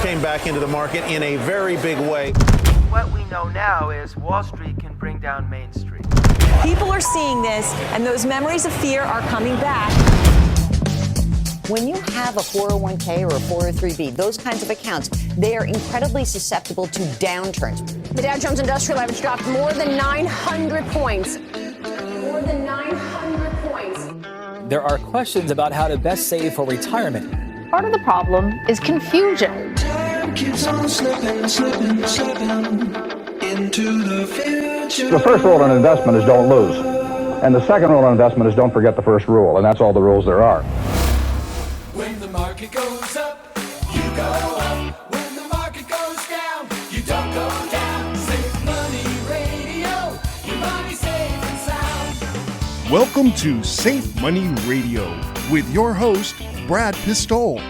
came back into the market in a very big way. What we know now is Wall Street can bring down Main Street. People are seeing this, and those memories of fear are coming back. When you have a 401k or a 403b, those kinds of accounts, they are incredibly susceptible to downturns. The Dow Jones Industrial Average dropped more than 900 points. More than 900 points. There are questions about how to best save for retirement. Part of the problem is confusion. Time keeps on slipping into the future. The first rule in investment is don't lose. And the second rule in investment is don't forget the first rule. And that's all the rules there are. When the market goes up, you go up. When the market goes down, you don't go down. Safe Money Radio, your money safe and sound. Welcome to Safe Money Radio with your host, Brad Pistole.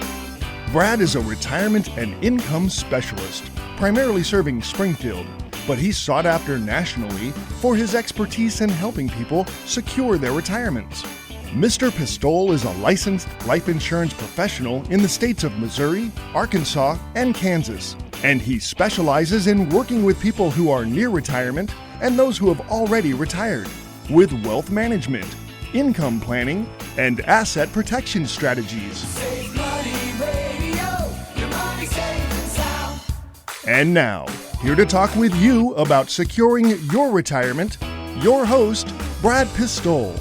Brad is a retirement and income specialist, primarily serving Springfield, but he's sought after nationally for his expertise in helping people secure their retirements. Mr. Pistole is a licensed life insurance professional in the states of Missouri, Arkansas, and Kansas, and he specializes in working with people who are near retirement and those who have already retired with wealth management, income planning, and asset protection strategies. Safe Money Radio, your money safe and sound. And now, here to talk with you about securing your retirement, your host, Brad Pistole.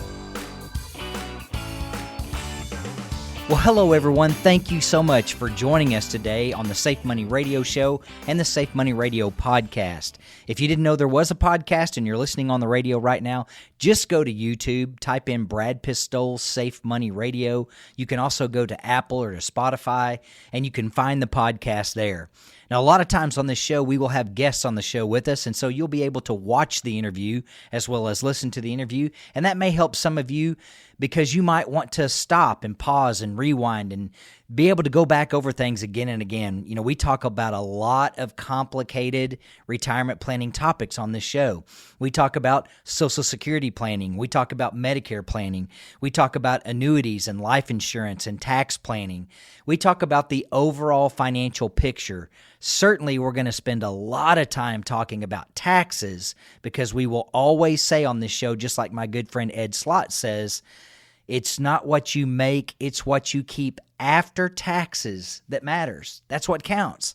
Well, hello, everyone. Thank you so much for joining us today on the Safe Money Radio Show and the Safe Money Radio Podcast. If you didn't know there was a podcast and you're listening on the radio right now, just go to YouTube, type in Brad Pistole Safe Money Radio. You can also go to Apple or to Spotify, and you can find the podcast there. Now, a lot of times on this show, we will have guests on the show with us, and so you'll be able to watch the interview as well as listen to the interview, and that may help some of you because you might want to stop and pause and rewind and be able to go back over things again and again. You know, we talk about a lot of complicated retirement planning topics on this show. We talk about Social Security planning. We talk about Medicare planning. We talk about annuities and life insurance and tax planning. We talk about the overall financial picture. Certainly, we're going to spend a lot of time talking about taxes because we will always say on this show, just like my good friend Ed Slott says, it's not what you make, it's what you keep after taxes that matters. That's what counts.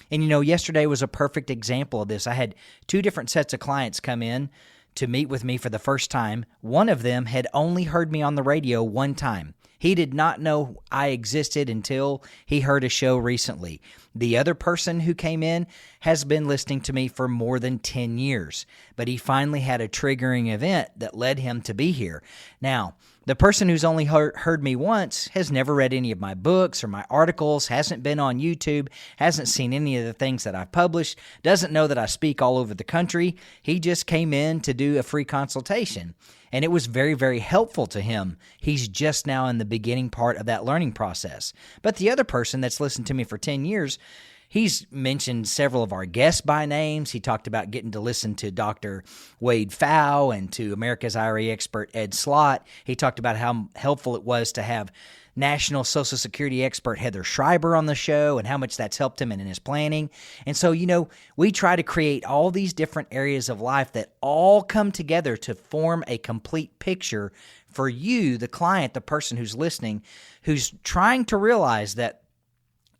And you know, yesterday was a perfect example of this. I had two different sets of clients come in to meet with me for the first time. One of them had only heard me on the radio one time. He did not know I existed until he heard a show recently. The other person who came in has been listening to me for more than 10 years, but he finally had a triggering event that led him to be here. Now, the person who's only heard me once has never read any of my books or my articles, hasn't been on YouTube, hasn't seen any of the things that I've published, doesn't know that I speak all over the country. He just came in to do a free consultation, and it was very, very helpful to him. He's just now in the beginning part of that learning process. But the other person that's listened to me for 10 years, he's mentioned several of our guests by names. He talked about getting to listen to Dr. Wade Pfau and to America's IRA expert Ed Slott. He talked about how helpful it was to have National Social Security expert Heather Schreiber on the show and how much that's helped him in his planning. And so, you know, we try to create all these different areas of life that all come together to form a complete picture for you, the client, the person who's listening, who's trying to realize that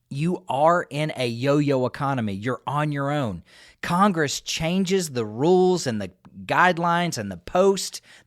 you are in a yo-yo economy. You're on your own. Congress changes the rules and the guidelines and the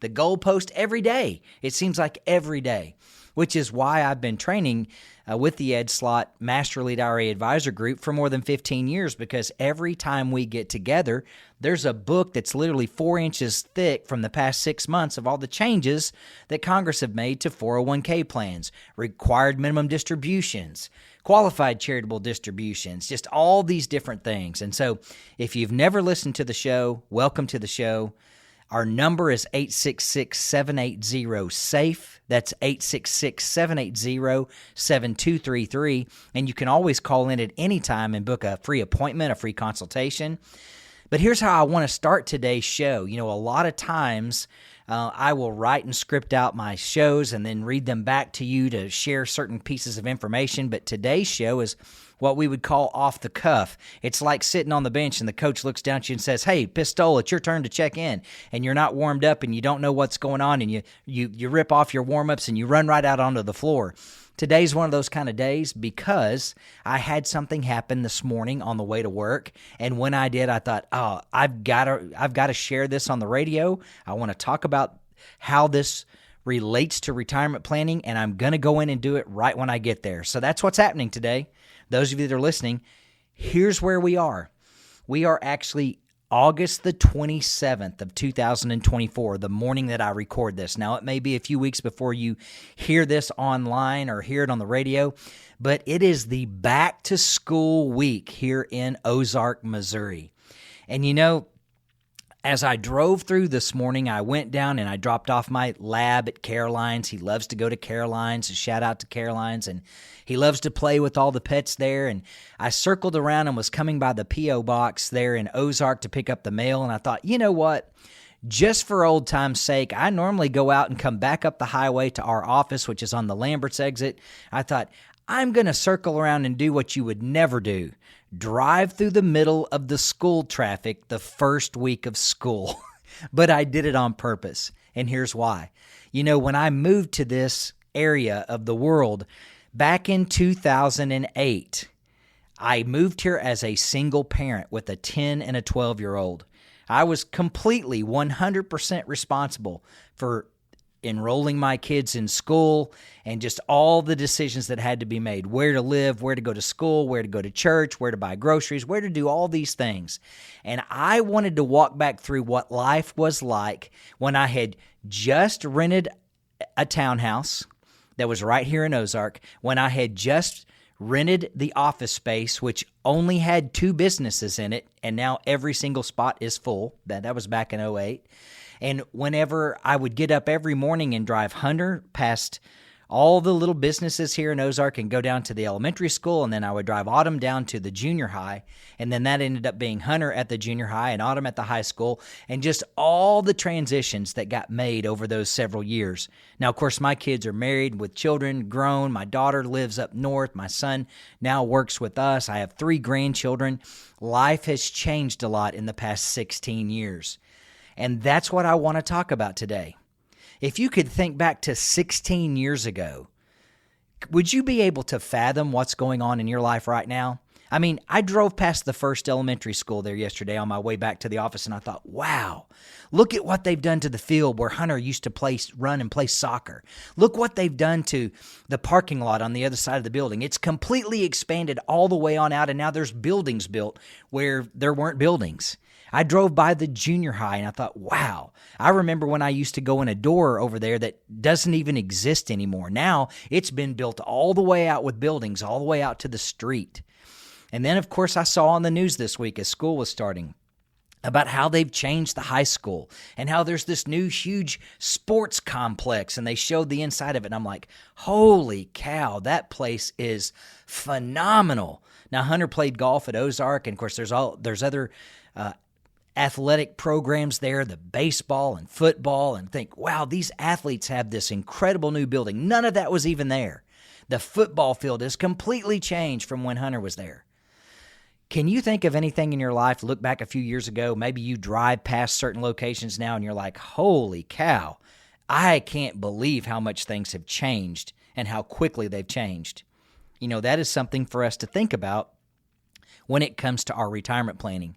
goalpost every day. It seems like every day, which is why I've been training with the Ed Slott Master Elite IRA Advisor Group for more than 15 years, because every time we get together, there's a book that's literally 4 inches thick from the past 6 months of all the changes that Congress have made to 401k plans, required minimum distributions, qualified charitable distributions, just all these different things. And so if you've never listened to the show, welcome to the show. Our number is 866-780-SAFE. That's 866-780-7233. And you can always call in at any time and book a free appointment, a free consultation. But here's how I want to start today's show. You know, a lot of times I will write and script out my shows and then read them back to you to share certain pieces of information. But today's show is what we would call off the cuff. It's like sitting on the bench and the coach looks down at you and says, "Hey, Pistole, it's your turn to check in." And you're not warmed up and you don't know what's going on, and you rip off your warm-ups and you run right out onto the floor. Today's one of those kind of days because I had something happen this morning on the way to work, and when I did, I thought, "Oh, I've got to share this on the radio. I want to talk about how this relates to retirement planning, and I'm going to go in and do it right when I get there." So that's what's happening today. Those of you that are listening, here's where we are. We are actually August the 27th of 2024, the morning that I record this. Now, it may be a few weeks before you hear this online or hear it on the radio, but it is the back-to-school week here in Ozark, Missouri. And you know, as I drove through this morning, I went down and I dropped off my lab at Caroline's. He loves to go to Caroline's. A shout out to Caroline's. And he loves to play with all the pets there. And I circled around and was coming by the P.O. box there in Ozark to pick up the mail. And I thought, you know what? Just for old time's sake, I normally go out and come back up the highway to our office, which is on the Lambert's exit. I thought, I'm going to circle around and do what you would never do. Drive through the middle of the school traffic the first week of school. But I did it on purpose, and here's why. You know, when I moved to this area of the world back in 2008, I moved here as a single parent with a 10 and a 12-year-old. I was completely 100% responsible for enrolling my kids in school and just all the decisions that had to be made, where to live, where to go to school, where to go to church, where to buy groceries, where to do all these things. And I wanted to walk back through what life was like when I had just rented a townhouse that was right here in Ozark, when I had just rented the office space, which only had 2 businesses in it, and now every single spot is full. That was back in 2008. And whenever I would get up every morning and drive Hunter past all the little businesses here in Ozark and go down to the elementary school, and then I would drive Autumn down to the junior high, and then that ended up being Hunter at the junior high and Autumn at the high school, and just all the transitions that got made over those several years. Now, of course, my kids are married with children, grown. My daughter lives up north. My son now works with us. I have 3 grandchildren. Life has changed a lot in the past 16 years. And that's what I want to talk about today. If you could think back to 16 years ago, would you be able to fathom what's going on in your life right now? I mean, I drove past the first elementary school there yesterday on my way back to the office, and I thought, wow, look at what they've done to the field where Hunter used to run and play soccer. Look what they've done to the parking lot on the other side of the building. It's completely expanded all the way on out, and now there's buildings built where there weren't buildings. I drove by the junior high and I thought, wow, I remember when I used to go in a door over there that doesn't even exist anymore. Now it's been built all the way out with buildings, all the way out to the street. And then, of course, I saw on the news this week as school was starting about how they've changed the high school and how there's this new huge sports complex, and they showed the inside of it. And I'm like, holy cow, that place is phenomenal. Now, Hunter played golf at Ozark, and of course, there's other athletic programs there, the baseball and football, and think, wow, these athletes have this incredible new building. None of that was even there. The football field is completely changed from when Hunter was there. Can you think of anything in your life, look back a few years ago, maybe you drive past certain locations now and you're like, holy cow, I can't believe how much things have changed and how quickly they've changed. You know, that is something for us to think about when it comes to our retirement planning.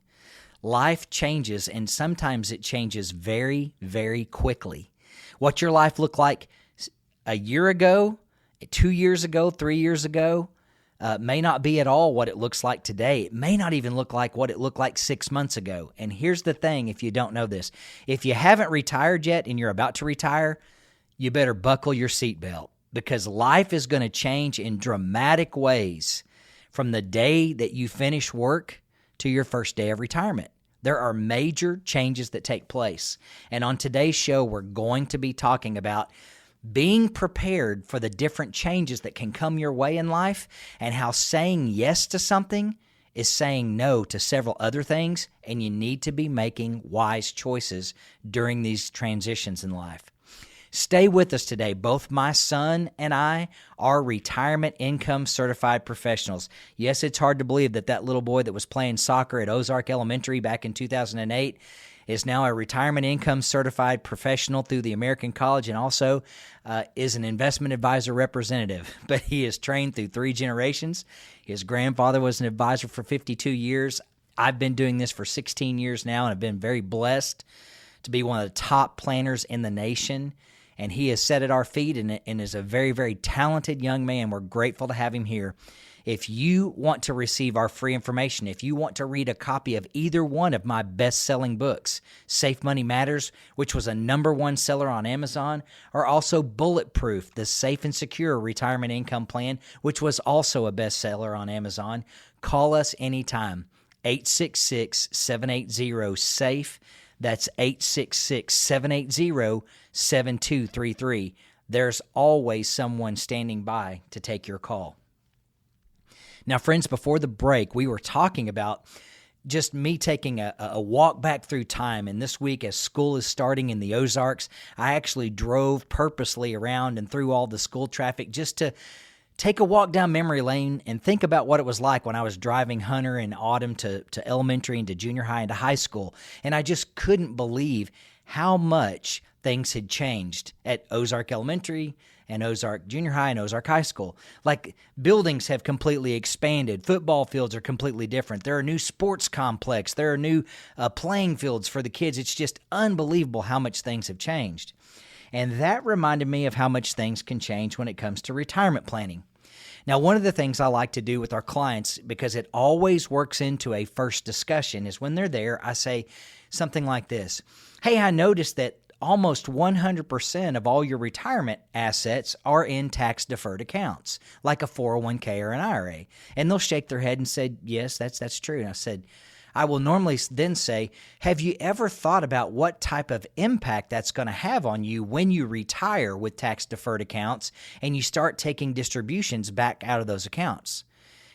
Life changes, and sometimes it changes very, very quickly. What your life looked like a year ago, 2 years ago, 3 years ago, may not be at all what it looks like today. It may not even look like what it looked like 6 months ago. And here's the thing, if you don't know this. If you haven't retired yet and you're about to retire, you better buckle your seatbelt, because life is going to change in dramatic ways from the day that you finish work to your first day of retirement. There are major changes that take place. And on today's show, we're going to be talking about being prepared for the different changes that can come your way in life, and how saying yes to something is saying no to several other things, and you need to be making wise choices during these transitions in life. Stay with us today. Both my son and I are retirement income certified professionals. Yes, it's hard to believe that little boy that was playing soccer at Ozark Elementary back in 2008 is now a retirement income certified professional through the American College, and also is an investment advisor representative. But he is trained through 3 generations. His grandfather was an advisor for 52 years. I've been doing this for 16 years now, and I've been very blessed to be one of the top planners in the nation. And he has sat at our feet and is a very, very talented young man. We're grateful to have him here. If you want to receive our free information, if you want to read a copy of either one of my best-selling books, Safe Money Matters, which was a #1 seller on Amazon, or also Bulletproof, the Safe and Secure Retirement Income Plan, which was also a bestseller on Amazon, call us anytime, 866-780-SAFE. That's 866-780-7233. There's always someone standing by to take your call. Now, friends, before the break, we were talking about just me taking a walk back through time. And this week, as school is starting in the Ozarks, I actually drove purposely around and through all the school traffic just to take a walk down memory lane and think about what it was like when I was driving Hunter and Autumn to elementary and to junior high and to high school. And I just couldn't believe how much things had changed at Ozark Elementary and Ozark Junior High and Ozark High School. Like, buildings have completely expanded. Football fields are completely different. There are new sports complex. There are new playing fields for the kids. It's just unbelievable how much things have changed. And that reminded me of how much things can change when it comes to retirement planning. Now, one of the things I like to do with our clients, because it always works into a first discussion, is when they're there, I say something like this. Hey, I noticed that almost 100% of all your retirement assets are in tax-deferred accounts, like a 401k or an IRA. And they'll shake their head and say, yes, that's true. And I said, I will normally then say, have you ever thought about what type of impact that's going to have on you when you retire with tax-deferred accounts and you start taking distributions back out of those accounts?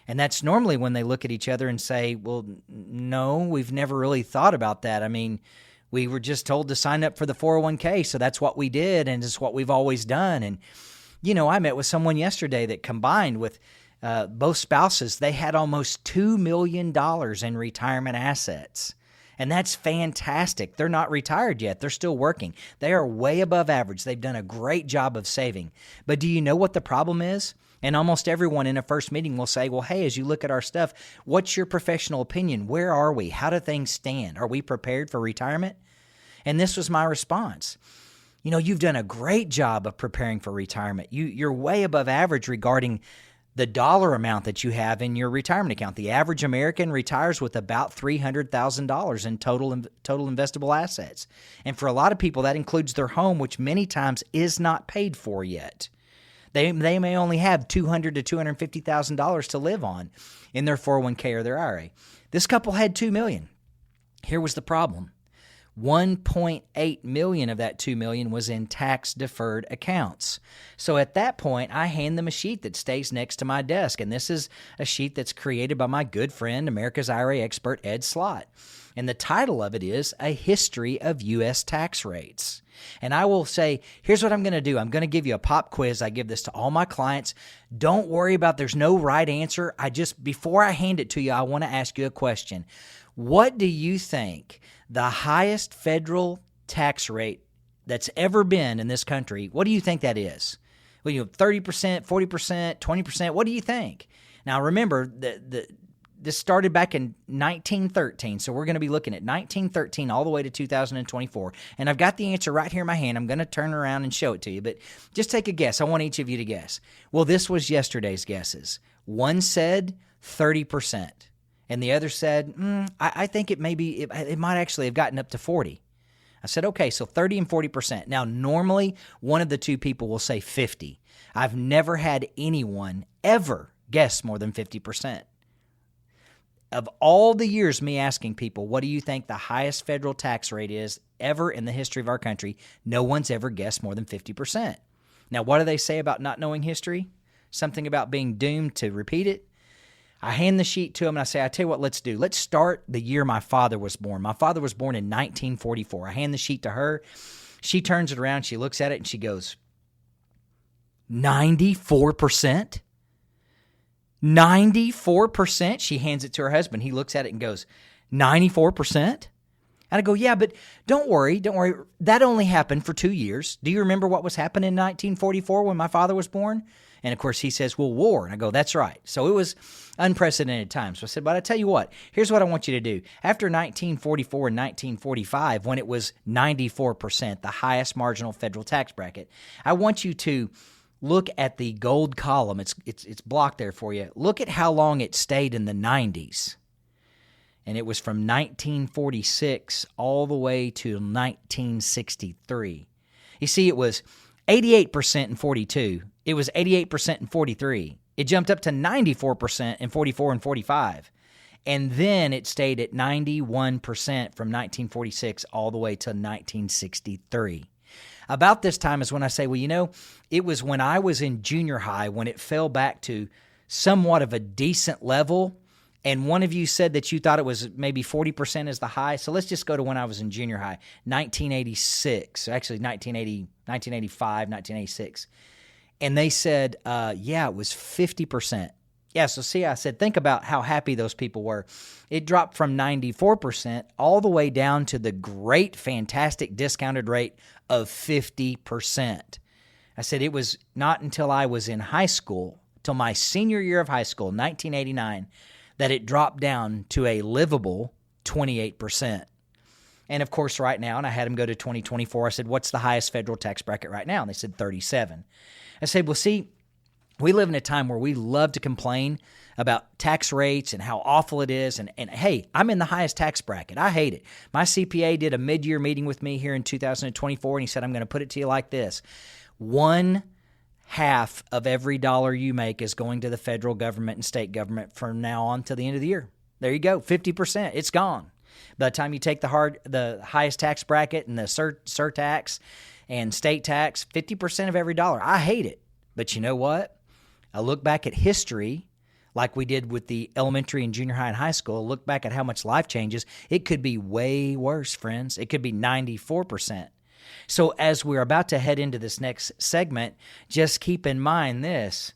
And that's normally when they look at each other and say, well, no, we've never really thought about that. I mean, we were just told to sign up for the 401k, so that's what we did, and it's what we've always done. And, you know, I met with someone yesterday that combined with both spouses, they had almost $2 million in retirement assets. And that's fantastic. They're not retired yet. They're still working. They are way above average. They've done a great job of saving. But do you know what the problem is? And almost everyone in a first meeting will say, well, hey, as you look at our stuff, what's your professional opinion? Where are we? How do things stand? Are we prepared for retirement? And this was my response. You know, you've done a great job of preparing for retirement. You're way above average regarding the dollar amount that you have in your retirement account. The average American retires with about $300,000 in total investable assets. And for a lot of people, that includes their home, which many times is not paid for yet. They may only have $200,000 to $250,000 to live on in their 401k or their IRA. This couple had $2 million. Here was the problem. $1.8 million of that $2 million was in tax-deferred accounts. So at that point, I hand them a sheet that stays next to my desk, and this is a sheet that's created by my good friend, America's IRA expert, Ed Slott. And the title of it is A History of U.S. Tax Rates. And I will say, here's what I'm going to do. I'm going to give you a pop quiz. I give this to all my clients. Don't worry about there's no right answer. Before I hand it to you, I want to ask you a question. What do you think the highest federal tax rate that's ever been in this country, what do you think that is? Well, 30%, 40%, 20%, what do you think? Now, remember, this started back in 1913, so we're going to be looking at 1913 all the way to 2024, and I've got the answer right here in my hand. I'm going to turn around and show it to you, but just take a guess. I want each of you to guess. Well, this was yesterday's guesses. One said 30%, and the other said, I think it might actually have gotten up to 40. I said, okay, so 30 and 40%. Now, normally, one of the two people will say 50. I've never had anyone ever guess more than 50%. Of all the years me asking people, what do you think the highest federal tax rate is ever in the history of our country, no one's ever guessed more than 50%. Now, what do they say about not knowing history? Something about being doomed to repeat it? I hand the sheet to him and I say, I tell you what, let's do. Let's start the year my father was born. My father was born in 1944. I hand the sheet to her. She turns it around. She looks at it and she goes, 94%? 94%? She hands it to her husband. He looks at it and goes, 94%? And I go, yeah, but don't worry. That only happened for 2 years. Do you remember what was happening in 1944 when my father was born? And of course he says, well, war. And I go, that's right. So it was unprecedented times. So I said, but I tell you what, here's what I want you to do. After 1944 and 1945, when it was 94%, the highest marginal federal tax bracket, I want you to look at the gold column. It's blocked there for you. Look at how long it stayed in the 90s. And it was from 1946 all the way to 1963. You see, it was 88% in 42. It was 88% in 43. It jumped up to 94% in 44 and 45. And then it stayed at 91% from 1946 all the way to 1963. About this time is when I say, well, you know, it was when I was in junior high when it fell back to somewhat of a decent level. And one of you said that you thought it was maybe 40% is the high. So let's just go to when I was in junior high, 1986, actually 1985, 1986. And they said, yeah, it was 50%. Yeah, so see, I said, think about how happy those people were. It dropped from 94% all the way down to the great, fantastic discounted rate of 50%. I said it was not until I was in high school, till my senior year of high school, 1989, that it dropped down to a livable 28%. And of course, right now, and I had them go to 2024, I said, what's the highest federal tax bracket right now? And they said 37. I said, well, see, we live in a time where we love to complain about tax rates and how awful it is. And hey, I'm in the highest tax bracket. I hate it. My CPA did a mid-year meeting with me here in 2024, and he said, I'm going to put it to you like this. 1/2 of every dollar you make is going to the federal government and state government from now on to the end of the year. There you go, 50%. It's gone. By the time you take the highest tax bracket and the surtax and state tax, 50% of every dollar. I hate it. But you know what? I look back at history like we did with the elementary and junior high and high school. Look back at how much life changes. It could be way worse, friends. It could be 94%. So as we're about to head into this next segment, just keep in mind this.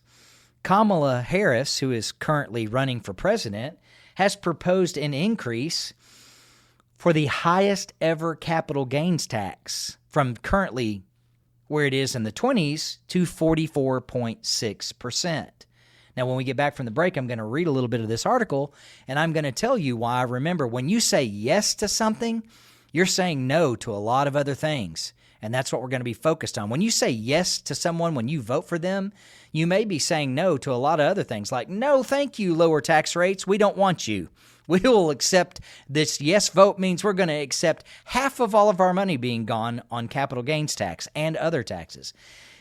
Kamala Harris, who is currently running for president, has proposed an increase for the highest ever capital gains tax from currently where it is in the 20s to 44.6%. Now, when we get back from the break, I'm going to read a little bit of this article, and I'm going to tell you why. Remember, when you say yes to something, you're saying no to a lot of other things, and that's what we're going to be focused on. When you say yes to someone, when you vote for them, you may be saying no to a lot of other things, like, no, thank you, lower tax rates. We don't want you. We will accept this yes vote means we're going to accept half of all of our money being gone on capital gains tax and other taxes.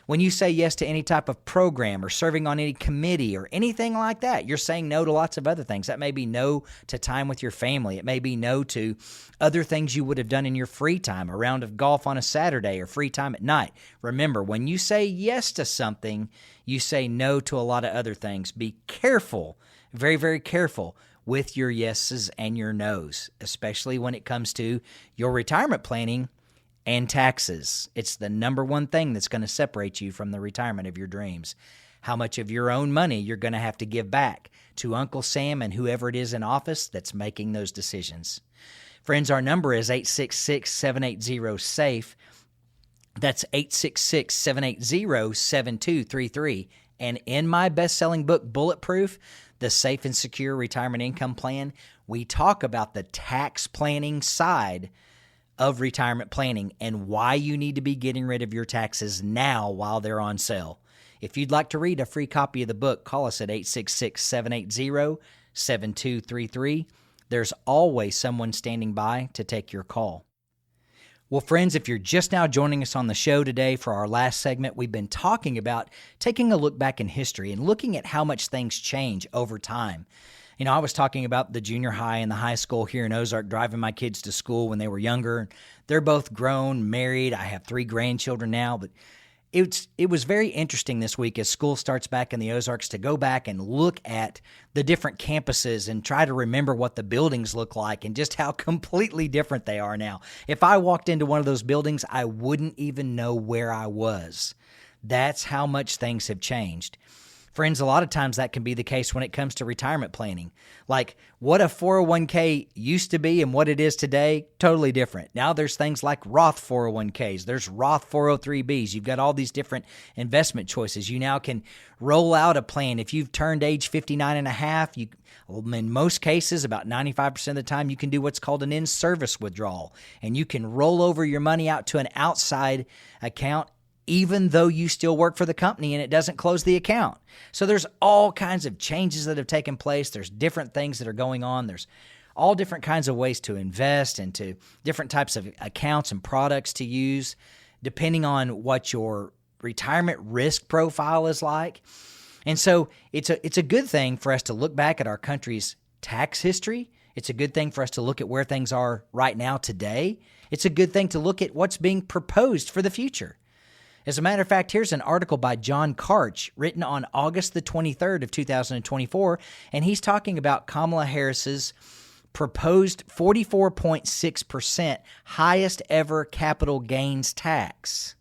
When you say yes to any type of program or serving on any committee or anything like that, you're saying no to lots of other things. That may be no to time with your family. It may be no to other things you would have done in your free time, a round of golf on a Saturday or free time at night. Remember, when you say yes to something, you say no to a lot of other things. Be careful, very, very careful with your yeses and your nos, especially when it comes to your retirement planning and taxes. It's the number one thing that's going to separate you from the retirement of your dreams. How much of your own money you're going to have to give back to Uncle Sam and whoever it is in office that's making those decisions. Friends, our number is 866-780-SAFE. That's 866-780-7233. And in my best-selling book, Bulletproof, The Safe and Secure Retirement Income Plan, we talk about the tax planning side of retirement planning and why you need to be getting rid of your taxes now while they're on sale. If you'd like to read a free copy of the book, call us at 866-780-7233. There's always someone standing by to take your call. Well, friends, if you're just now joining us on the show today for our last segment, we've been talking about taking a look back in history and looking at how much things change over time. You know, I was talking about the junior high and the high school here in Ozark, driving my kids to school when they were younger. They're both grown, married. I have 3 grandchildren now, but it was very interesting this week as school starts back in the Ozarks to go back and look at the different campuses and try to remember what the buildings look like and just how completely different they are now. If I walked into one of those buildings, I wouldn't even know where I was. That's how much things have changed. Friends, a lot of times that can be the case when it comes to retirement planning. Like what a 401k used to be and what it is today, totally different. Now there's things like Roth 401ks. There's Roth 403bs. You've got all these different investment choices. You now can roll out a plan. If you've turned age 59 and a half, in most cases, about 95% of the time, you can do what's called an in-service withdrawal. And you can roll over your money out to an outside account even though you still work for the company and it doesn't close the account. So there's all kinds of changes that have taken place. There's different things that are going on. There's all different kinds of ways to invest and to different types of accounts and products to use, depending on what your retirement risk profile is like. And so it's a good thing for us to look back at our country's tax history. It's a good thing for us to look at where things are right now today. It's a good thing to look at what's being proposed for the future. As a matter of fact, here's an article by John Karch written on August the 23rd of 2024, and he's talking about Kamala Harris's proposed 44.6% highest ever capital gains tax.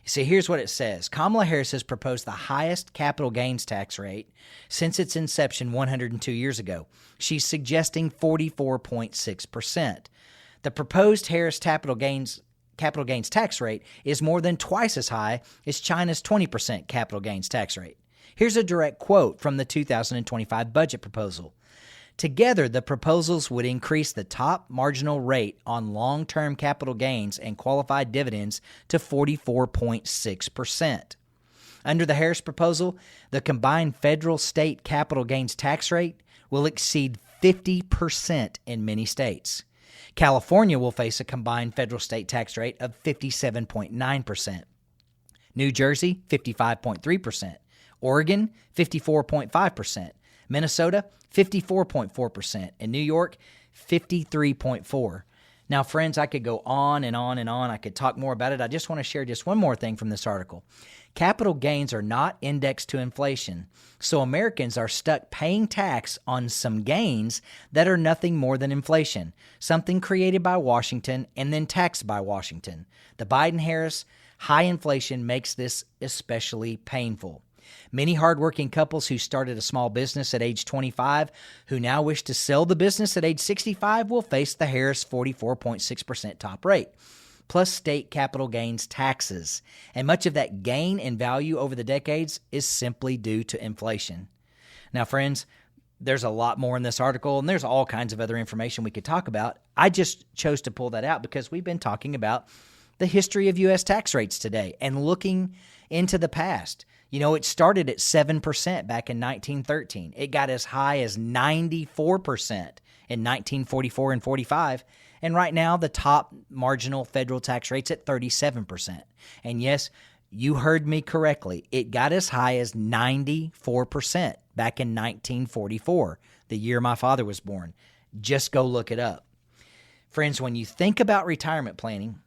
See, here's what it says. Kamala Harris has proposed the highest capital gains tax rate since its inception 102 years ago. She's suggesting 44.6%. The proposed Harris capital gains tax rate is more than twice as high as China's 20% capital gains tax rate. Here's a direct quote from the 2025 budget proposal. Together, the proposals would increase the top marginal rate on long-term capital gains and qualified dividends to 44.6%. Under the Harris proposal, the combined federal-state capital gains tax rate will exceed 50% in many states. California will face a combined federal state tax rate of 57.9%. New Jersey, 55.3%. Oregon, 54.5%. Minnesota, 54.4%. And New York, 53.4%. Now, friends, I could go on and on and on. I could talk more about it. I just want to share just one more thing from this article. Capital gains are not indexed to inflation, so Americans are stuck paying tax on some gains that are nothing more than inflation, something created by Washington and then taxed by Washington. The Biden-Harris high inflation makes this especially painful. Many hardworking couples who started a small business at age 25 who now wish to sell the business at age 65 will face the Harris 44.6% top rate, plus state capital gains taxes. And much of that gain in value over the decades is simply due to inflation. Now, friends, there's a lot more in this article, and there's all kinds of other information we could talk about. I just chose to pull that out because we've been talking about the history of U.S. tax rates today and looking into the past. You know, it started at 7% back in 1913. It got as high as 94% in 1944 and 45. And right now, the top marginal federal tax rate's at 37%. And yes, you heard me correctly. It got as high as 94% back in 1944, the year my father was born. Just go look it up. Friends, when you think about retirement planning,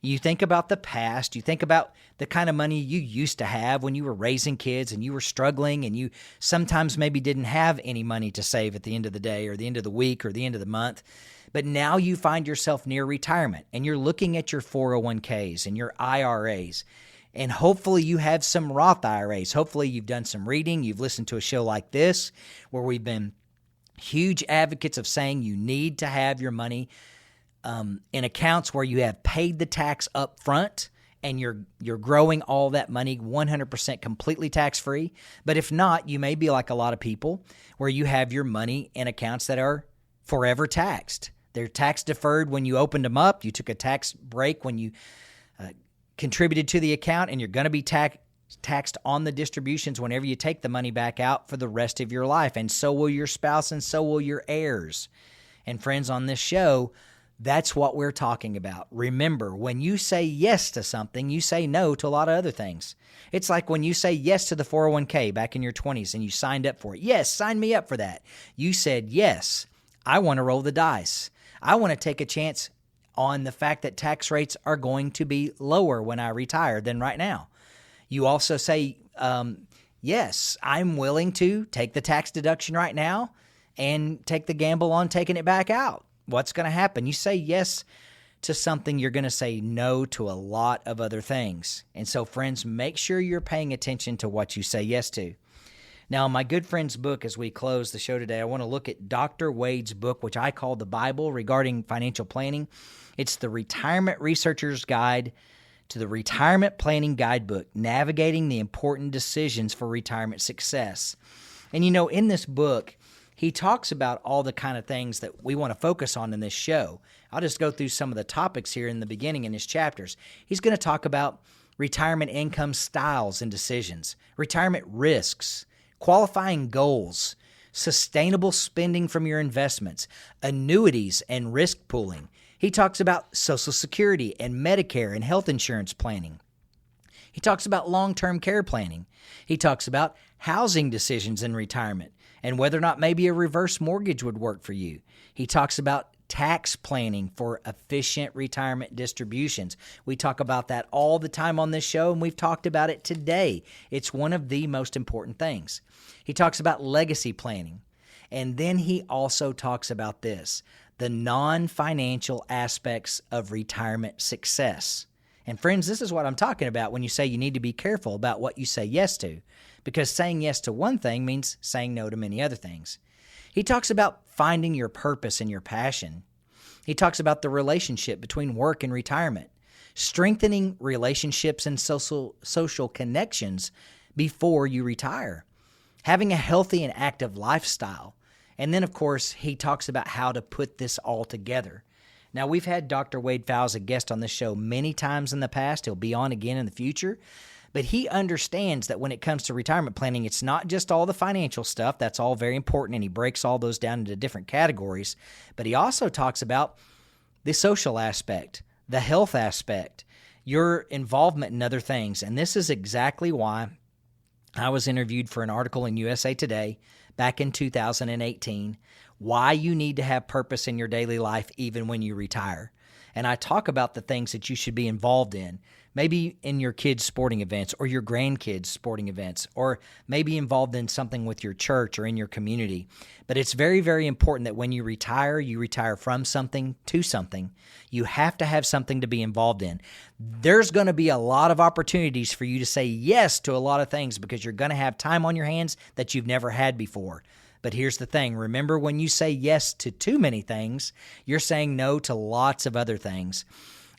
you think about the past, you think about the kind of money you used to have when you were raising kids and you were struggling and you sometimes maybe didn't have any money to save at the end of the day or the end of the week or the end of the month. But now you find yourself near retirement and you're looking at your 401ks and your IRAs. And hopefully you have some Roth IRAs. Hopefully you've done some reading. You've listened to a show like this where we've been huge advocates of saying you need to have your money in accounts where you have paid the tax up front and you're growing all that money 100% completely tax-free. But if not, you may be like a lot of people where you have your money in accounts that are forever taxed. They're tax-deferred when you opened them up. You took a tax break when you contributed to the account, and you're going to be taxed on the distributions whenever you take the money back out for the rest of your life. And so will your spouse, and so will your heirs. And friends, on this show, that's what we're talking about. Remember, when you say yes to something, you say no to a lot of other things. It's like when you say yes to the 401k back in your 20s and you signed up for it. Yes, sign me up for that. You said, yes, I want to roll the dice. I want to take a chance on the fact that tax rates are going to be lower when I retire than right now. You also say, yes, I'm willing to take the tax deduction right now and take the gamble on taking it back out. What's going to happen? You say yes to something, you're going to say no to a lot of other things. And so, friends, make sure you're paying attention to what you say yes to. Now, in my good friend's book, as we close the show today, I want to look at Dr. Wade's book, which I call the Bible regarding financial planning. It's the Retirement Researcher's Guide to the Retirement Planning Guidebook, Navigating the Important Decisions for Retirement Success. And you know, in this book, he talks about all the kind of things that we want to focus on in this show. I'll just go through some of the topics here in the beginning in his chapters. He's going to talk about retirement income styles and decisions, retirement risks, qualifying goals, sustainable spending from your investments, annuities and risk pooling. He talks about Social Security and Medicare and health insurance planning. He talks about long-term care planning. He talks about housing decisions in retirement and whether or not maybe a reverse mortgage would work for you. He talks about tax planning for efficient retirement distributions. We talk about that all the time on this show, and we've talked about it today. It's one of the most important things. He talks about legacy planning. And then he also talks about this, the non-financial aspects of retirement success. And friends, this is what I'm talking about when you say you need to be careful about what you say yes to, because saying yes to one thing means saying no to many other things. He talks about finding your purpose and your passion. He talks about the relationship between work and retirement, strengthening relationships and social connections before you retire, having a healthy and active lifestyle. And then, of course, he talks about how to put this all together. Now, we've had Dr. Wade Pfau as a guest on this show many times in the past. He'll be on again in the future. But he understands that when it comes to retirement planning, it's not just all the financial stuff. That's all very important, and he breaks all those down into different categories. But he also talks about the social aspect, the health aspect, your involvement in other things. And this is exactly why I was interviewed for an article in USA Today back in 2018, why you need to have purpose in your daily life even when you retire. And I talk about the things that you should be involved in, maybe in your kids' sporting events or your grandkids' sporting events, or maybe involved in something with your church or in your community. But it's very, very important that when you retire from something to something. You have to have something to be involved in. There's going to be a lot of opportunities for you to say yes to a lot of things because you're going to have time on your hands that you've never had before. But here's the thing. Remember, when you say yes to too many things, you're saying no to lots of other things.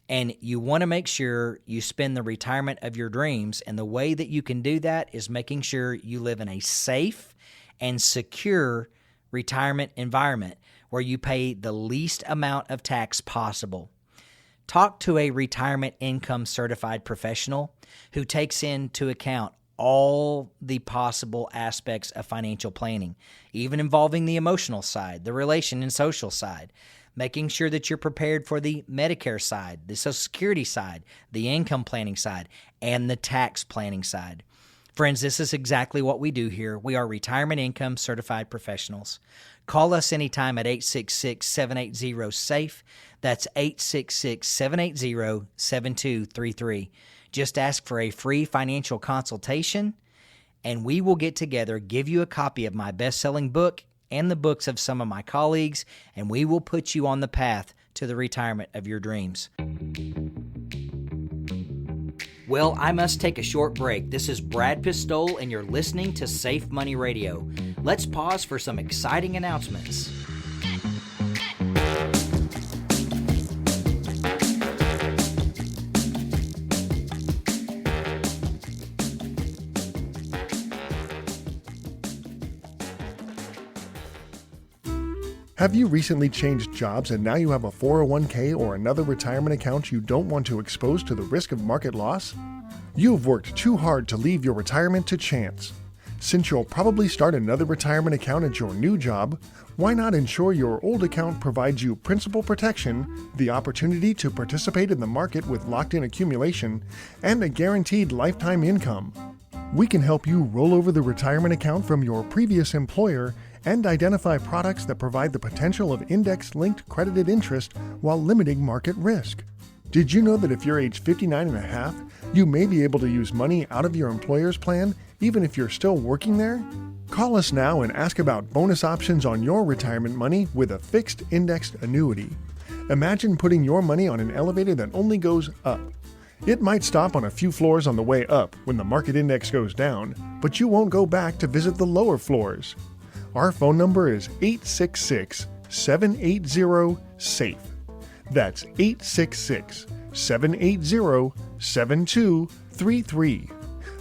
And you want to make sure you spend the retirement of your dreams. And the way that you can do that is making sure you live in a safe and secure retirement environment where you pay the least amount of tax possible. Talk to a retirement income certified professional who takes into account all the possible aspects of financial planning, even involving the emotional side, the relation and social side, making sure that you're prepared for the Medicare side, the Social Security side, the income planning side, and the tax planning side. Friends, this is exactly what we do here. We are retirement income certified professionals. Call us anytime at 866-780-SAFE. That's 866-780-7233. Just ask for a free financial consultation, and we will get together, give you a copy of my best-selling book and the books of some of my colleagues, and we will put you on the path to the retirement of your dreams. Well, I must take a short break. This is Brad Pistole, and you're listening to Safe Money Radio. Let's pause for some exciting announcements. Have you recently changed jobs and now you have a 401k or another retirement account you don't want to expose to the risk of market loss? You've worked too hard to leave your retirement to chance. Since you'll probably start another retirement account at your new job, why not ensure your old account provides you principal protection, the opportunity to participate in the market with locked-in accumulation, and a guaranteed lifetime income? We can help you roll over the retirement account from your previous employer and identify products that provide the potential of index-linked credited interest while limiting market risk. Did you know that if you're age 59 and a half, you may be able to use money out of your employer's plan even if you're still working there? Call us now and ask about bonus options on your retirement money with a fixed indexed annuity. Imagine putting your money on an elevator that only goes up. It might stop on a few floors on the way up when the market index goes down, but you won't go back to visit the lower floors. Our phone number is 866-780-SAFE. That's 866-780-7233.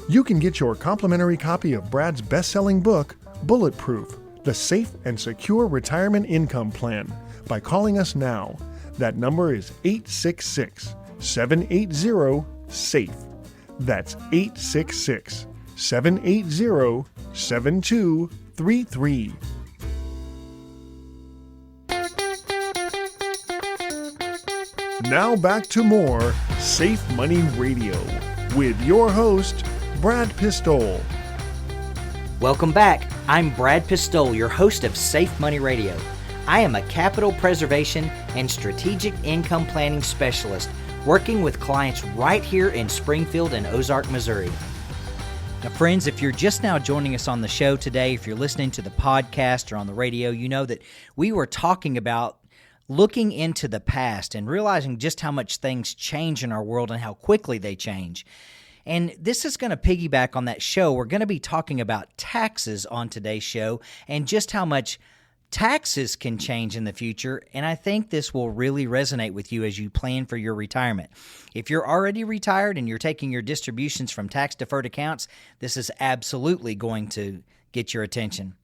You can get your complimentary copy of Brad's best-selling book, Bulletproof, The Safe and Secure Retirement Income Plan, by calling us now. That number is 866-780-SAFE. That's 866-780-7233. Now back to more Safe Money Radio with your host, Brad Pistole. Welcome back. I'm Brad Pistole, your host of Safe Money Radio. I am a capital preservation and strategic income planning specialist working with clients right here in Springfield and Ozark, Missouri. Now, friends, if you're just now joining us on the show today, if you're listening to the podcast or on the radio, you know that we were talking about looking into the past and realizing just how much things change in our world and how quickly they change. And this is going to piggyback on that show. We're going to be talking about taxes on today's show and just how much taxes can change in the future. And I think this will really resonate with you as you plan for your retirement. If you're already retired and you're taking your distributions from tax-deferred accounts, this is absolutely going to get your attention.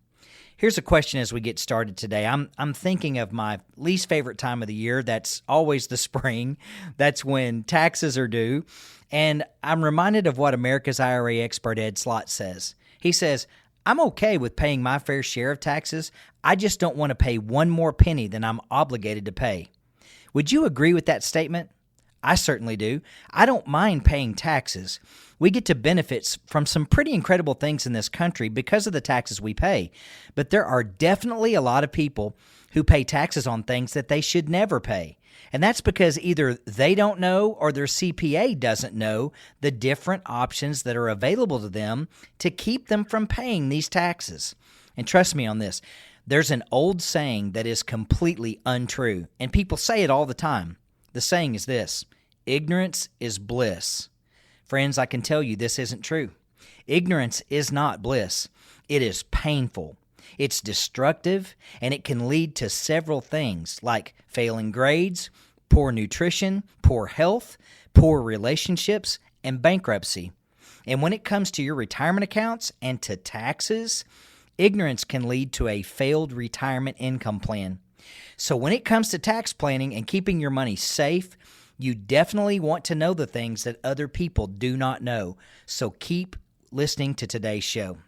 Here's a question as we get started today. I'm thinking of my least favorite time of the year. That's always the spring. That's when taxes are due. And I'm reminded of what America's IRA expert Ed Slott says. He says, I'm okay with paying my fair share of taxes. I just don't want to pay one more penny than I'm obligated to pay. Would you agree with that statement? I certainly do. I don't mind paying taxes. We get to benefit from some pretty incredible things in this country because of the taxes we pay. But there are definitely a lot of people who pay taxes on things that they should never pay. And that's because either they don't know or their CPA doesn't know the different options that are available to them to keep them from paying these taxes. And trust me on this, there's an old saying that is completely untrue, and people say it all the time. The saying is this: ignorance is bliss. Friends, I can tell you this isn't true. Ignorance is not bliss. It is painful. It's destructive, and it can lead to several things like failing grades, poor nutrition, poor health, poor relationships, and bankruptcy. And when it comes to your retirement accounts and to taxes, ignorance can lead to a failed retirement income plan. So when it comes to tax planning and keeping your money safe, you definitely want to know the things that other people do not know. So keep listening to today's show.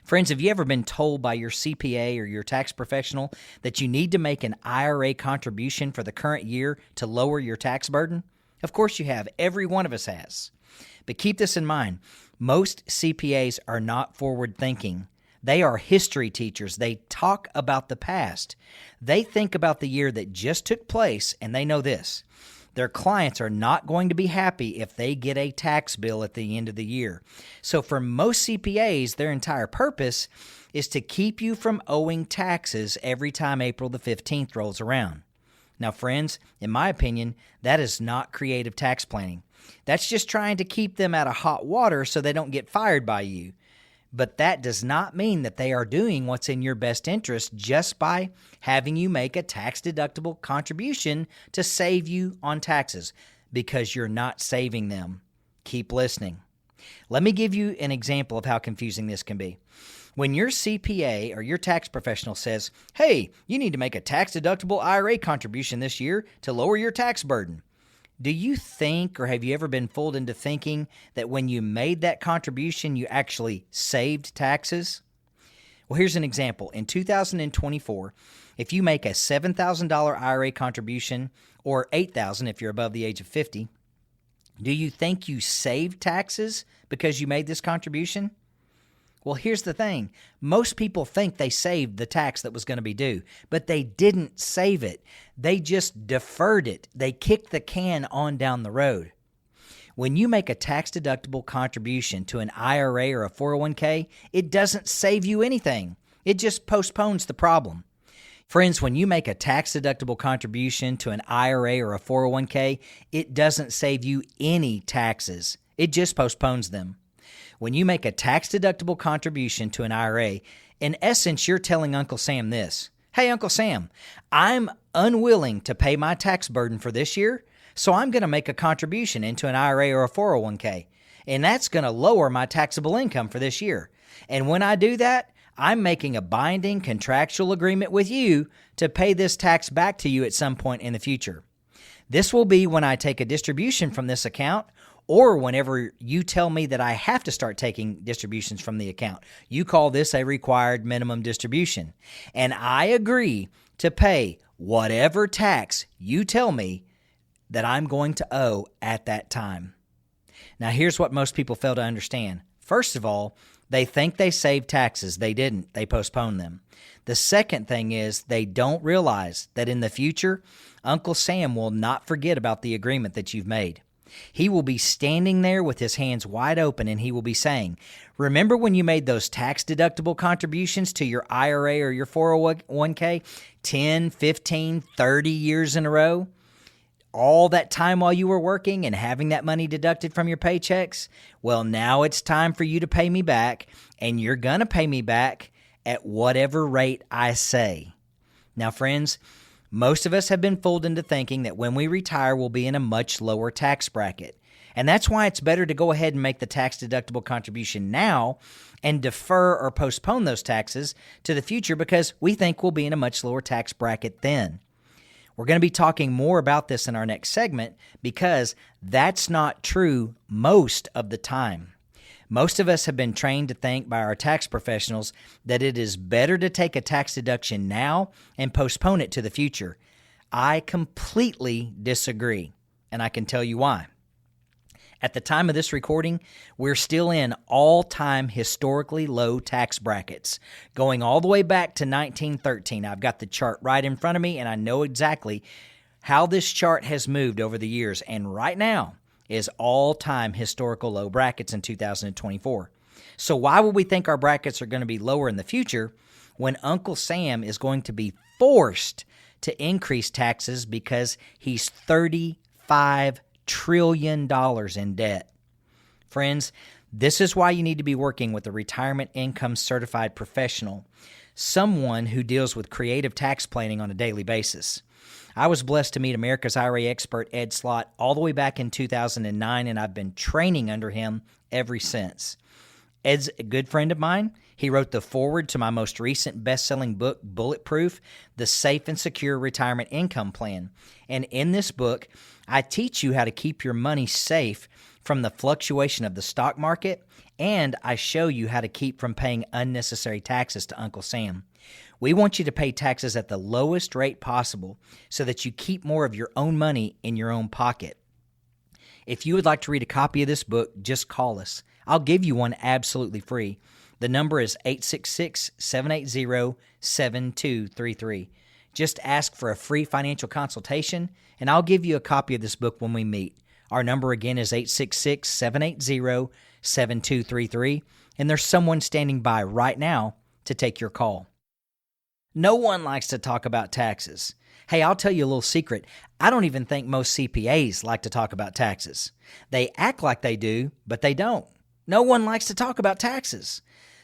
Friends, have you ever been told by your CPA or your tax professional that you need to make an IRA contribution for the current year to lower your tax burden? Of course you have. Every one of us has. But keep this in mind. Most CPAs are not forward-thinking. They are history teachers. They talk about the past. They think about the year that just took place, and they know this: their clients are not going to be happy if they get a tax bill at the end of the year. So for most CPAs, their entire purpose is to keep you from owing taxes every time April the 15th rolls around. Now, friends, in my opinion, that is not creative tax planning. That's just trying to keep them out of hot water so they don't get fired by you. But that does not mean that they are doing what's in your best interest just by having you make a tax-deductible contribution to save you on taxes, because you're not saving them. Keep listening. Let me give you an example of how confusing this can be. When your CPA or your tax professional says, hey, you need to make a tax-deductible IRA contribution this year to lower your tax burden, do you think, or have you ever been fooled into thinking that when you made that contribution, you actually saved taxes? Well, here's an example. In 2024, if you make a $7,000 IRA contribution, or $8,000 if you're above the age of 50, do you think you saved taxes because you made this contribution? Well, here's the thing. Most people think they saved the tax that was going to be due, but they didn't save it. They just deferred it. They kicked the can on down the road. When you make a tax-deductible contribution to an IRA or a 401k, it doesn't save you anything. It just postpones the problem. Friends, when you make a tax-deductible contribution to an IRA or a 401k, it doesn't save you any taxes. It just postpones them. When you make a tax-deductible contribution to an IRA, in essence, you're telling Uncle Sam this. Hey, Uncle Sam, I'm unwilling to pay my tax burden for this year, so I'm going to make a contribution into an IRA or a 401k, and that's going to lower my taxable income for this year. And when I do that, I'm making a binding contractual agreement with you to pay this tax back to you at some point in the future. This will be when I take a distribution from this account or whenever you tell me that I have to start taking distributions from the account. You call this a required minimum distribution. And I agree to pay whatever tax you tell me that I'm going to owe at that time. Now, here's what most people fail to understand. First of all, they think they saved taxes. They didn't. They postponed them. The second thing is they don't realize that in the future, Uncle Sam will not forget about the agreement that you've made. He will be standing there with his hands wide open and he will be saying, remember when you made those tax-deductible contributions to your IRA or your 401k 10, 15, 30 years in a row? All that time while you were working and having that money deducted from your paychecks? Well, now it's time for you to pay me back, and you're going to pay me back at whatever rate I say. Now, friends, most of us have been fooled into thinking that when we retire, we'll be in a much lower tax bracket. And that's why it's better to go ahead and make the tax-deductible contribution now and defer or postpone those taxes to the future because we think we'll be in a much lower tax bracket then. We're going to be talking more about this in our next segment because that's not true most of the time. Most of us have been trained to think by our tax professionals that it is better to take a tax deduction now and postpone it to the future. I completely disagree, and I can tell you why. At the time of this recording, we're still in all-time historically low tax brackets, going all the way back to 1913. I've got the chart right in front of me, and I know exactly how this chart has moved over the years, and right now is all-time historical low brackets in 2024. So why would we think our brackets are going to be lower in the future when Uncle Sam is going to be forced to increase taxes because he's $35 trillion in debt? Friends, this is why you need to be working with a retirement income certified professional, someone who deals with creative tax planning on a daily basis. I was blessed to meet America's IRA expert Ed Slott all the way back in 2009, and I've been training under him ever since. Ed's a good friend of mine. He wrote the foreword to my most recent best-selling book, Bulletproof, The Safe and Secure Retirement Income Plan. And in this book, I teach you how to keep your money safe from the fluctuation of the stock market, and I show you how to keep from paying unnecessary taxes to Uncle Sam. We want you to pay taxes at the lowest rate possible so that you keep more of your own money in your own pocket. If you would like to read a copy of this book, just call us. I'll give you one absolutely free. The number is 866-780-7233. Just ask for a free financial consultation, and I'll give you a copy of this book when we meet. Our number again is 866-780-7233, and there's someone standing by right now to take your call. No one likes to talk about taxes. Hey, I'll tell you a little secret. I don't even think most CPAs like to talk about taxes. They act like they do, but they don't. No one likes to talk about taxes.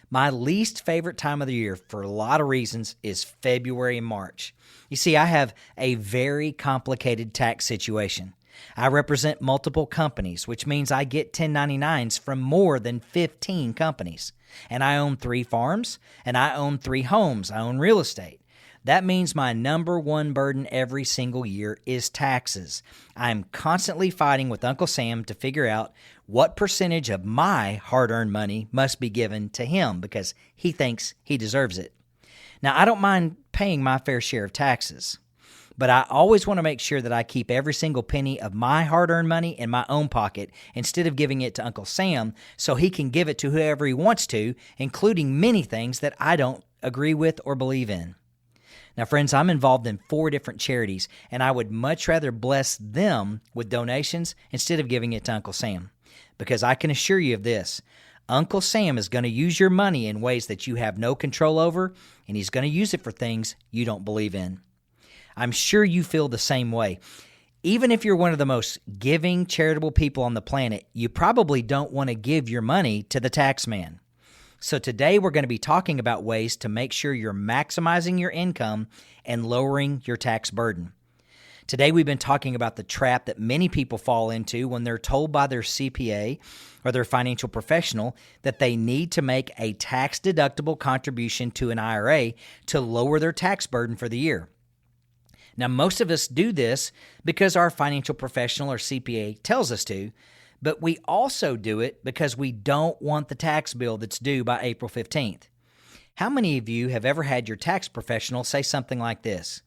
My least favorite time of the year, for a lot of reasons, is February and March. You see, I have a very complicated tax situation. I represent multiple companies, which means I get 1099s from more than 15 companies. And I own 3 farms, and I own 3 homes. I own real estate. That means my number one burden every single year is taxes. I'm constantly fighting with Uncle Sam to figure out what percentage of my hard-earned money must be given to him because he thinks he deserves it. Now, I don't mind paying my fair share of taxes, But I always want to make sure that I keep every single penny of my hard-earned money in my own pocket instead of giving it to Uncle Sam so he can give it to whoever he wants to, including many things that I don't agree with or believe in. Now, friends, I'm involved in 4 different charities, and I would much rather bless them with donations instead of giving it to Uncle Sam. Because I can assure you of this, Uncle Sam is going to use your money in ways that you have no control over, and he's going to use it for things you don't believe in. I'm sure you feel the same way. Even if you're one of the most giving, charitable people on the planet, you probably don't want to give your money to the tax man. So today we're going to be talking about ways to make sure you're maximizing your income and lowering your tax burden. Today we've been talking about the trap that many people fall into when they're told by their CPA or their financial professional that they need to make a tax-deductible contribution to an IRA to lower their tax burden for the year. Now, most of us do this because our financial professional or CPA tells us to, but we also do it because we don't want the tax bill that's due by April 15th. How many of you have ever had your tax professional say something like this?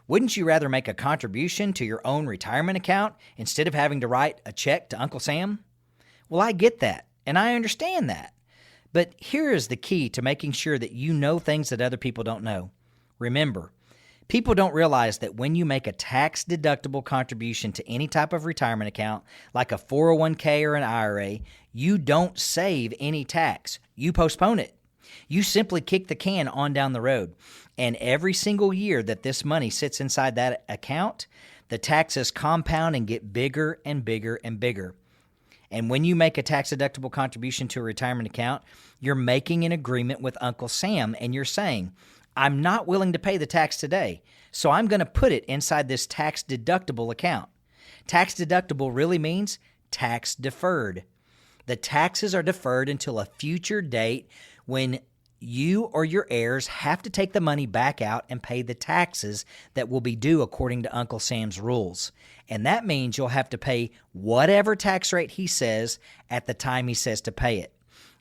Wouldn't you rather make a contribution to your own retirement account instead of having to write a check to Uncle Sam? Well, I get that, and I understand that. But here is the key to making sure that you know things that other people don't know. Remember, people don't realize that when you make a tax-deductible contribution to any type of retirement account, like a 401k or an IRA, you don't save any tax. You postpone it. You simply kick the can on down the road. And every single year that this money sits inside that account, the taxes compound and get bigger and bigger and bigger. And when you make a tax-deductible contribution to a retirement account, you're making an agreement with Uncle Sam, and you're saying, I'm not willing to pay the tax today, so I'm going to put it inside this tax-deductible account. Tax-deductible really means tax-deferred. The taxes are deferred until a future date when you or your heirs have to take the money back out and pay the taxes that will be due according to Uncle Sam's rules. And that means you'll have to pay whatever tax rate he says at the time he says to pay it.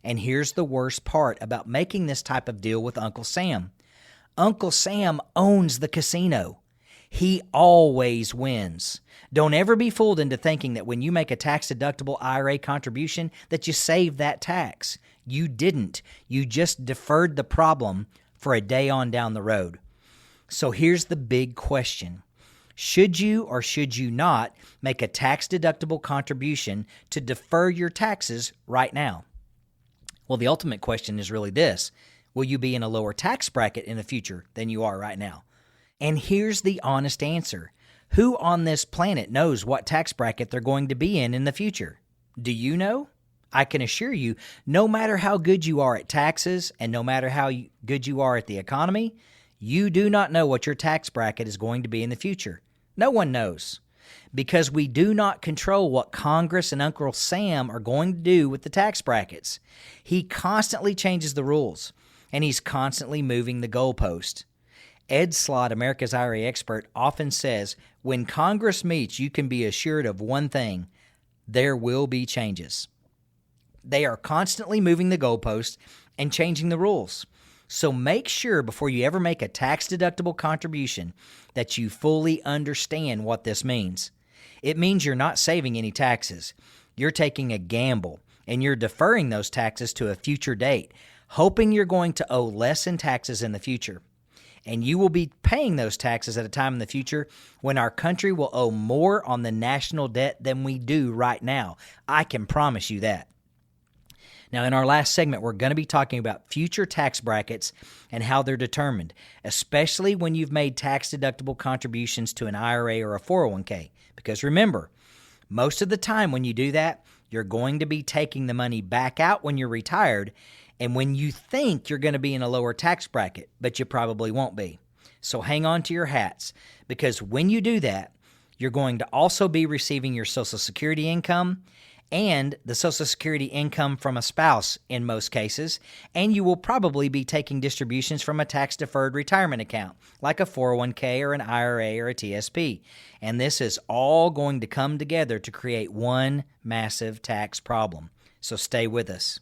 And here's the worst part about making this type of deal with Uncle Sam. Uncle Sam owns the casino. He always wins. Don't ever be fooled into thinking that when you make a tax-deductible IRA contribution that you save that tax. You didn't. You just deferred the problem for a day on down the road. So here's the big question. Should you or should you not make a tax-deductible contribution to defer your taxes right now? Well, the ultimate question is really this. Will you be in a lower tax bracket in the future than you are right now? And here's the honest answer. Who on this planet knows what tax bracket they're going to be in the future? Do you know? I can assure you, no matter how good you are at taxes and no matter how good you are at the economy, you do not know what your tax bracket is going to be in the future. No one knows. Because we do not control what Congress and Uncle Sam are going to do with the tax brackets. He constantly changes the rules, and he's constantly moving the goalpost. Ed Slott, America's IRA expert, often says, when Congress meets, you can be assured of one thing: there will be changes. They are constantly moving the goalposts and changing the rules. So make sure before you ever make a tax-deductible contribution that you fully understand what this means. It means you're not saving any taxes. You're taking a gamble, and you're deferring those taxes to a future date, hoping you're going to owe less in taxes in the future. And you will be paying those taxes at a time in the future when our country will owe more on the national debt than we do right now. I can promise you that. Now, in our last segment, we're going to be talking about future tax brackets and how they're determined, especially when you've made tax-deductible contributions to an IRA or a 401k. Because remember, most of the time when you do that, you're going to be taking the money back out when you're retired and when you think you're going to be in a lower tax bracket, but you probably won't be. So hang on to your hats, because when you do that, you're going to also be receiving your Social Security income and the Social Security income from a spouse in most cases, and you will probably be taking distributions from a tax-deferred retirement account, like a 401k or an IRA or a TSP. And this is all going to come together to create one massive tax problem. So stay with us.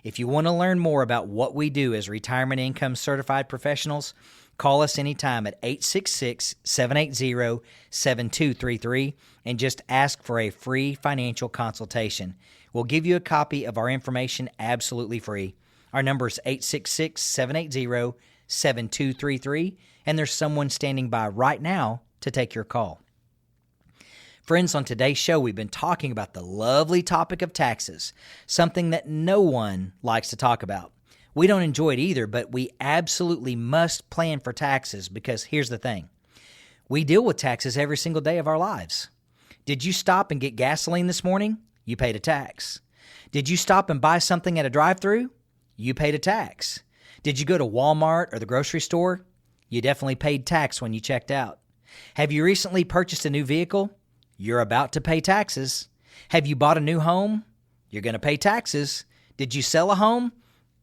If you want to learn more about what we do as retirement income certified professionals, Call us anytime at 866-780-7233 and just ask for a free financial consultation. We'll give you a copy of our information absolutely free. Our number is 866-780-7233, and there's someone standing by right now to take your call. Friends, on today's show, we've been talking about the lovely topic of taxes, something that no one likes to talk about. We don't enjoy it either, but we absolutely must plan for taxes because here's the thing. We deal with taxes every single day of our lives. Did you stop and get gasoline this morning? You paid a tax. Did you stop and buy something at a drive-thru? You paid a tax. Did you go to Walmart or the grocery store? You definitely paid tax when you checked out. Have you recently purchased a new vehicle? You're about to pay taxes. Have you bought a new home? You're going to pay taxes. Did you sell a home?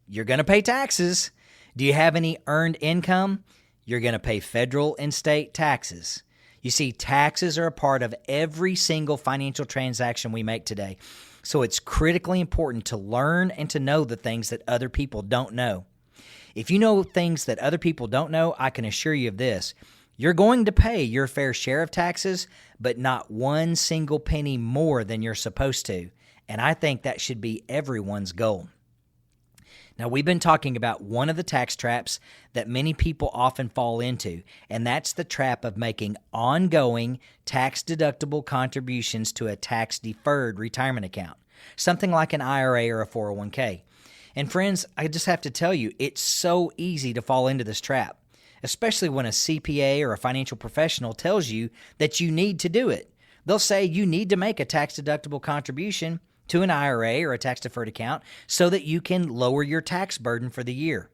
You're going to pay taxes. Do you have any earned income? You're going to pay federal and state taxes. You see, taxes are a part of every single financial transaction we make today. So it's critically important to learn and to know the things that other people don't know. If you know things that other people don't know, I can assure you of this. You're going to pay your fair share of taxes, but not one single penny more than you're supposed to. And I think that should be everyone's goal. Now, we've been talking about one of the tax traps that many people often fall into, and that's the trap of making ongoing tax-deductible contributions to a tax-deferred retirement account, something like an IRA or a 401k. And friends, I just have to tell you, it's so easy to fall into this trap, especially when a CPA or a financial professional tells you that you need to do it. They'll say you need to make a tax-deductible contribution to an IRA or a tax-deferred account so that you can lower your tax burden for the year.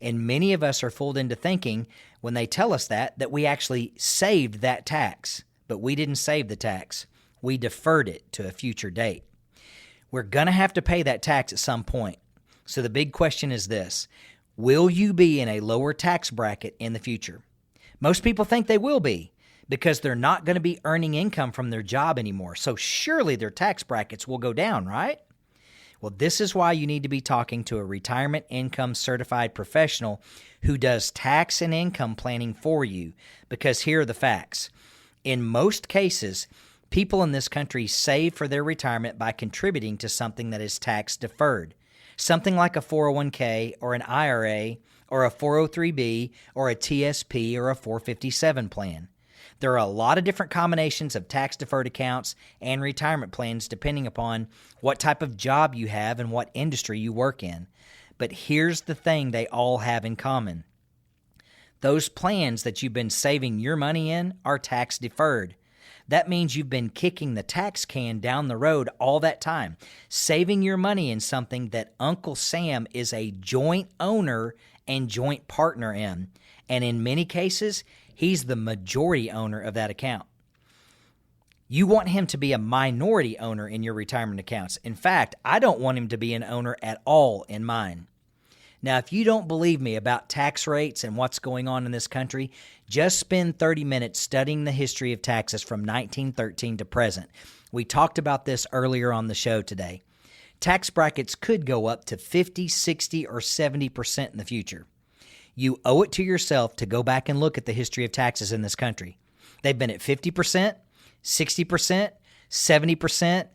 And many of us are fooled into thinking when they tell us that we actually saved that tax. But we didn't save the tax. We deferred it to a future date. We're going to have to pay that tax at some point. So the big question is this: will you be in a lower tax bracket in the future? Most people think they will be because they're not going to be earning income from their job anymore. So surely their tax brackets will go down, right? Well, this is why you need to be talking to a retirement income certified professional who does tax and income planning for you, because here are the facts. In most cases, people in this country save for their retirement by contributing to something that is tax deferred, something like a 401k or an IRA or a 403b or a TSP or a 457 plan. There are a lot of different combinations of tax-deferred accounts and retirement plans depending upon what type of job you have and what industry you work in. But here's the thing they all have in common. Those plans that you've been saving your money in are tax-deferred. That means you've been kicking the tax can down the road all that time, saving your money in something that Uncle Sam is a joint owner and joint partner in. And in many cases, he's the majority owner of that account. You want him to be a minority owner in your retirement accounts. In fact, I don't want him to be an owner at all in mine. Now, if you don't believe me about tax rates and what's going on in this country, just spend 30 minutes studying the history of taxes from 1913 to present. We talked about this earlier on the show today. Tax brackets could go up to 50, 60, or 70% in the future. You owe it to yourself to go back and look at the history of taxes in this country. They've been at 50%, 60%, 70%,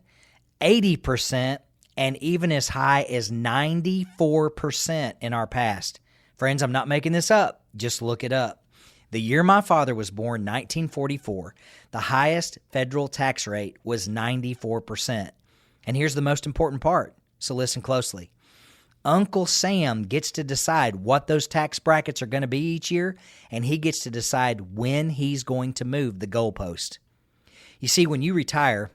80%, and even as high as 94% in our past. Friends, I'm not making this up. Just look it up. The year my father was born, 1944, the highest federal tax rate was 94%. And here's the most important part, so listen closely. Uncle Sam gets to decide what those tax brackets are going to be each year, and he gets to decide when he's going to move the goalpost. You see, when you retire,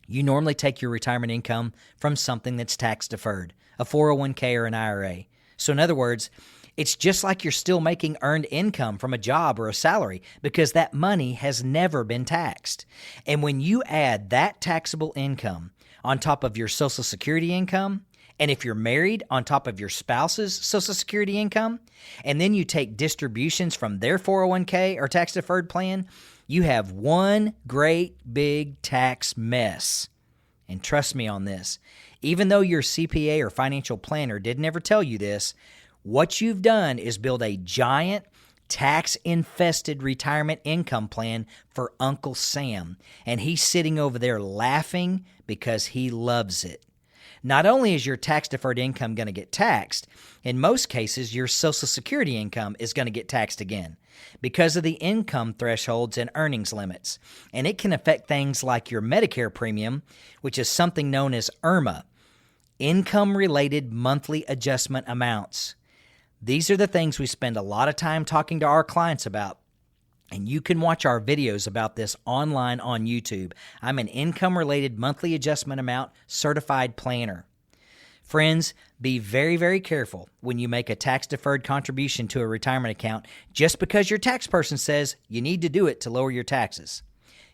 you normally take your retirement income from something that's tax deferred, a 401k or an IRA. So in other words, it's just like you're still making earned income from a job or a salary because that money has never been taxed. And when you add that taxable income on top of your Social Security income, and if you're married, on top of your spouse's Social Security income, and then you take distributions from their 401k or tax-deferred plan, you have one great big tax mess. And trust me on this, even though your CPA or financial planner didn't ever tell you this, what you've done is build a giant tax-infested retirement income plan for Uncle Sam, and he's sitting over there laughing because he loves it. Not only is your tax-deferred income going to get taxed, in most cases, your Social Security income is going to get taxed again because of the income thresholds and earnings limits. And it can affect things like your Medicare premium, which is something known as IRMA, income-related monthly adjustment amounts. These are the things we spend a lot of time talking to our clients about. And you can watch our videos about this online on YouTube. I'm an income-related monthly adjustment amount certified planner. Friends, be very, very careful when you make a tax-deferred contribution to a retirement account just because your tax person says you need to do it to lower your taxes.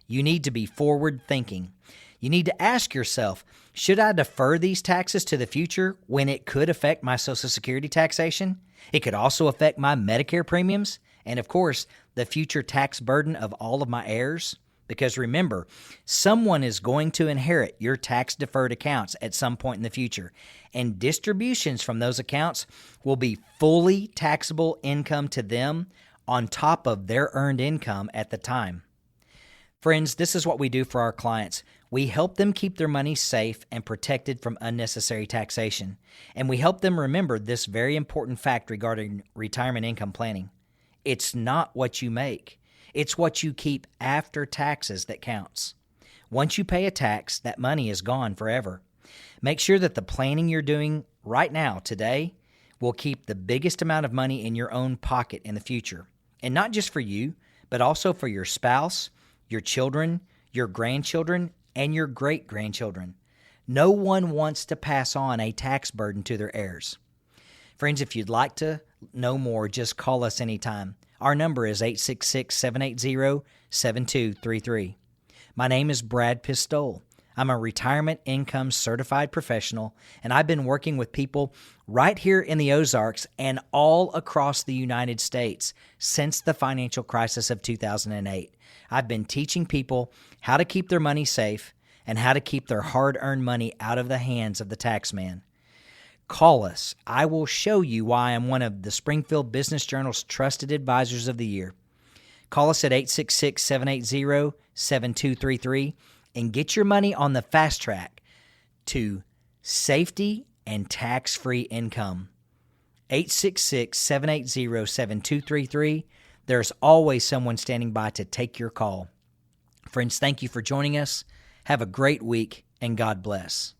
You need to be forward-thinking. You need to ask yourself, should I defer these taxes to the future when it could affect my Social Security taxation? It could also affect my Medicare premiums and, of course, the future tax burden of all of my heirs. Because remember, someone is going to inherit your tax-deferred accounts at some point in the future, and distributions from those accounts will be fully taxable income to them on top of their earned income at the time. Friends, this is what we do for our clients. We help them keep their money safe and protected from unnecessary taxation, and we help them remember this very important fact regarding retirement income planning. It's not what you make. It's what you keep after taxes that counts. Once you pay a tax, that money is gone forever. Make sure that the planning you're doing right now, today, will keep the biggest amount of money in your own pocket in the future. And not just for you, but also for your spouse, your children, your grandchildren, and your great-grandchildren. No one wants to pass on a tax burden to their heirs. Friends, if you'd like to know more, just call us anytime. Our number is 866-780-7233. My name is Brad Pistole. I'm a retirement income certified professional, and I've been working with people right here in the Ozarks and all across the United States since the financial crisis of 2008. I've been teaching people how to keep their money safe and how to keep their hard-earned money out of the hands of the tax man. Call us. I will show you why I'm one of the Springfield Business Journal's trusted advisors of the year. Call us at 866-780-7233 and get your money on the fast track to safety and tax-free income. 866-780-7233. There's always someone standing by to take your call. Friends, thank you for joining us. Have a great week, and God bless.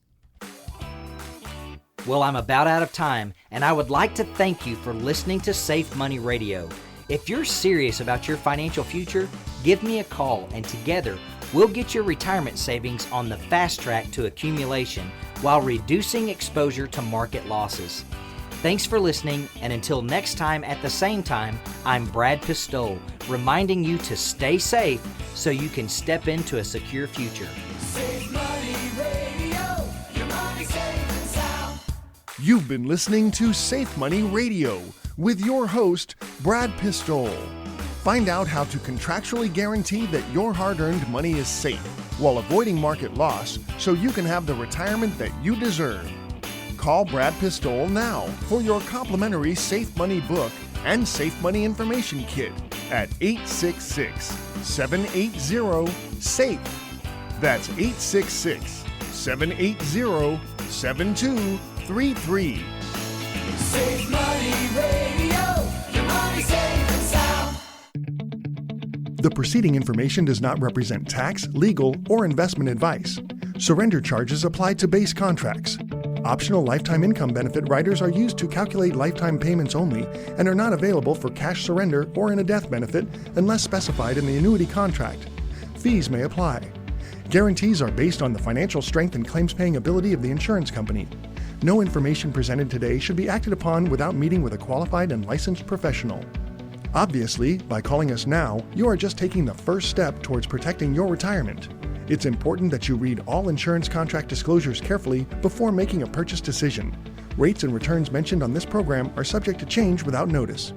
Well, I'm about out of time, and I would like to thank you for listening to Safe Money Radio. If you're serious about your financial future, give me a call, and together we'll get your retirement savings on the fast track to accumulation while reducing exposure to market losses. Thanks for listening, and until next time at the same time, I'm Brad Pistole, reminding you to stay safe so you can step into a secure future. Safe Money Radio, your money safe and sound. You've been listening to Safe Money Radio with your host, Brad Pistole. Find out how to contractually guarantee that your hard-earned money is safe while avoiding market loss so you can have the retirement that you deserve. Call Brad Pistole now for your complimentary Safe Money book and Safe Money information kit at 866-780-SAFE. That's 866-780-7233. Safe Money Radio, your money safe and sound. The preceding information does not represent tax, legal, or investment advice. Surrender charges apply to base contracts. Optional lifetime income benefit riders are used to calculate lifetime payments only and are not available for cash surrender or in a death benefit unless specified in the annuity contract. Fees may apply. Guarantees are based on the financial strength and claims-paying ability of the insurance company. No information presented today should be acted upon without meeting with a qualified and licensed professional. Obviously, by calling us now, you are just taking the first step towards protecting your retirement. It's important that you read all insurance contract disclosures carefully before making a purchase decision. Rates and returns mentioned on this program are subject to change without notice.